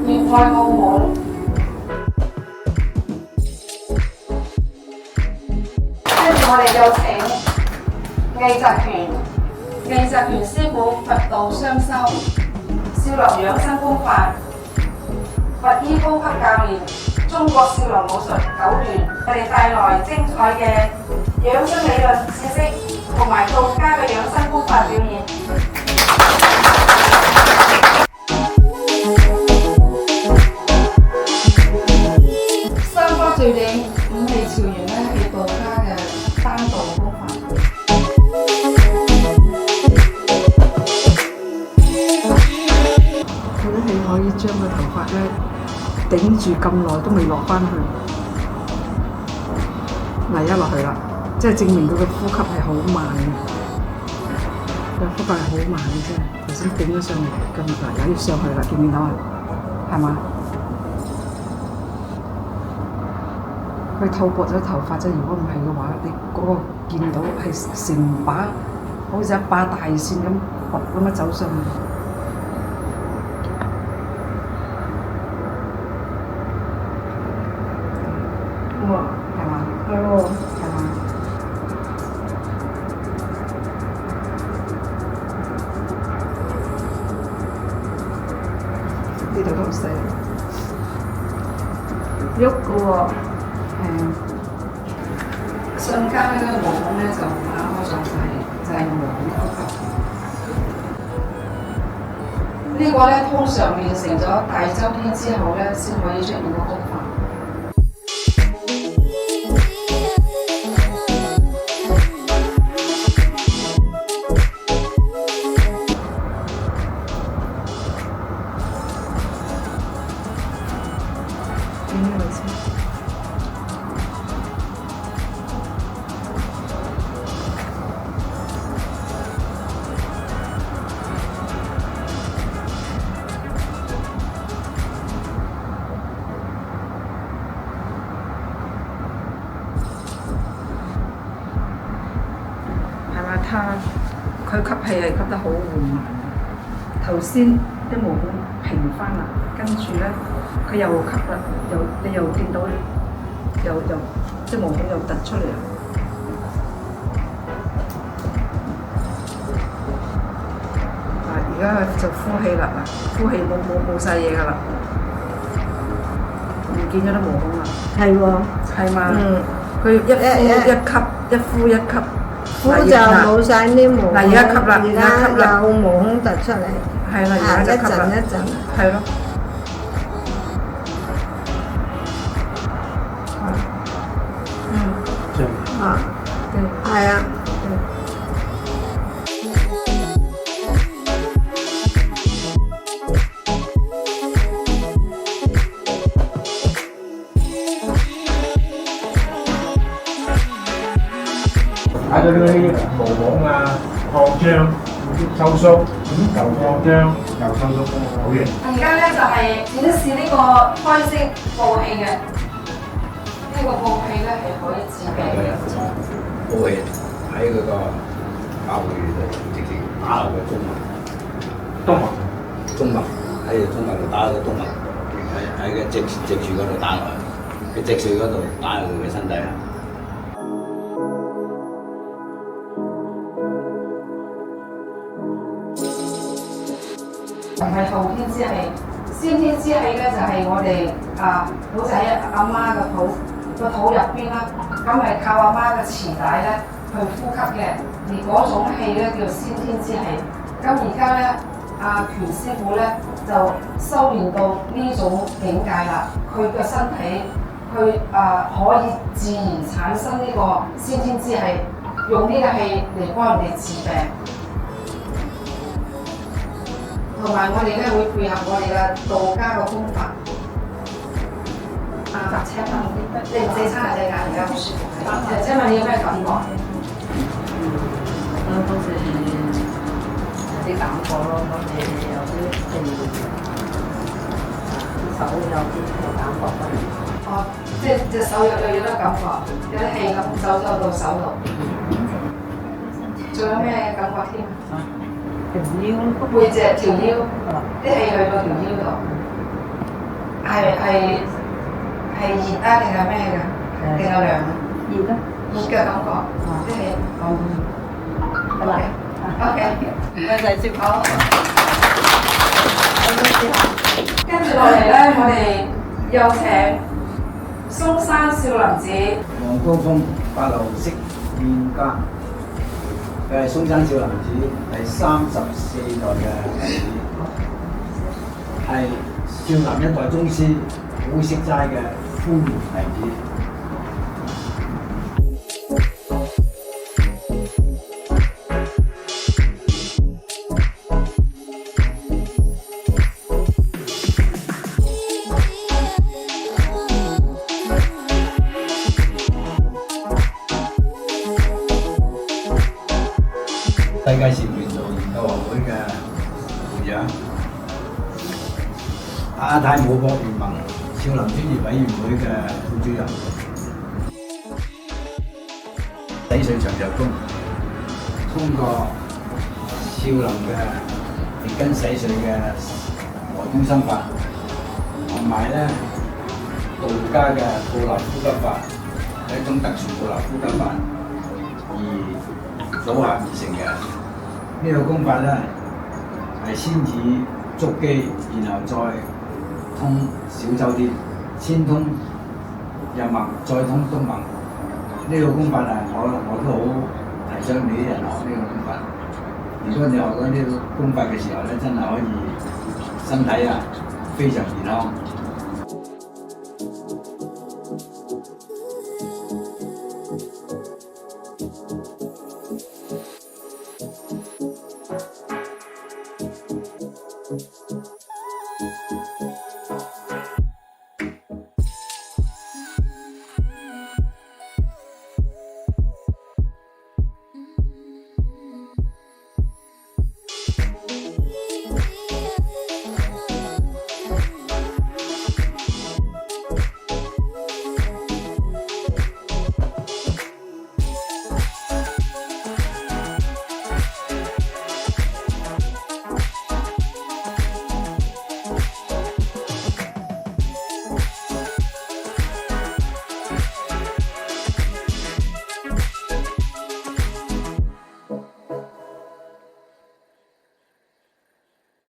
粵愛澳門。跟住我哋有請魏澤權師傅佛道雙修，少林養生功法，佛醫高級教練，中國少林武術9段，我哋帶來精彩嘅養生理論知識同埋道家嘅養生功法表演。三科最頂五氣朝元咧係道家嘅單道功法。佢啲氣可以將個頭髮咧頂住咁耐都未落翻去，嗱一落去啦，即係證明佢嘅呼吸係好慢嘅，佢呼吸係好慢嘅啫。頭先頂咗上嚟咁嗱，又要上去啦，見唔見到啊？係嘛？佢透過咗頭髮啫，如果唔係嘅話，你嗰個見到係成把好似一把大線咁咁樣走上嚟。哇，係嘛？係喎，係嘛？呢度都好細，喐嘅喎。瞬間呢個毛孔咧就打開咗晒，就係毛孔呼吸。呢個咧通常練成咗大周天之後咧，先可以出現個功法。佢吸氣係吸得好緩慢。頭先啲毛孔平翻啦，跟住咧佢又吸啦，你又見到又即毛孔又突出嚟啦。而家就呼氣啦，呼氣冇晒嘢㗎啦，唔見咗啲毛孔啦。係喎。係嘛？佢一呼一吸。呼就冇晒啲毛孔，嗱而家吸啦，而家有毛孔突出嚟，係啦，而家就吸啦，一陣，係咯，係啊。睇到呢啲毛孔啊、擴張、收縮，又擴張又收縮，好嘅。而家咧就係展示呢個開式步氣嘅，呢個步氣咧係可以治病嘅。步氣喺嗰個爆血度直接打落個中脈喺中脈度打個中脈，喺個脊柱嗰度打落去，佢脊髓嗰度打入佢嘅身體啊。唔係後天之氣，先天之氣咧就係我哋好似喺阿媽個肚入邊啦，咁係靠阿媽嘅臍帶咧去呼吸嘅，而嗰種氣咧叫先天之氣。咁而家咧，權師傅咧就修練到呢種境界啦，佢嘅身體佢可以自然產生呢個先天之氣，用呢個氣嚟幫人哋治病。同埋我哋咧會配合我哋嘅道家嘅功法。請問你唔四餐係點解而家唔舒服？請問你有咩感覺？好似有啲感覺咯，好似有啲手有啲感覺咯。哦，即係隻手有啲感覺，有啲氣咁走咗到手度。仲有咩感覺添？條腰背脊條腰，啲氣去到條腰度，係熱啊定係咩㗎？定係涼啊？熱啦，熱嘅感覺，啲氣得啦。 OK，唔該晒師傅。好。跟住落嚟咧，我哋有請嵩山少林寺黃高峰白流式練家，佢係嵩山少林寺第34代嘅弟子，係少林一代宗師古釋齋嘅歡迎弟子。世界禪院道研究學會嘅會長，亞太武博聯盟少林專業委員會嘅副主任，洗髓長壽功，通過少林嘅劣根洗髓嘅內功心法，同埋咧道家嘅倒立呼吸法，係一種特殊倒立呼吸法而組合而成嘅。呢個功法咧係先以觸肌，然後再通小周天，先通入脈，再通督脈。呢個功法啊，我都好提倡你啲人學呢個功法。如果你學咗呢個功法嘅時候咧，真係可以身體啊非常健康。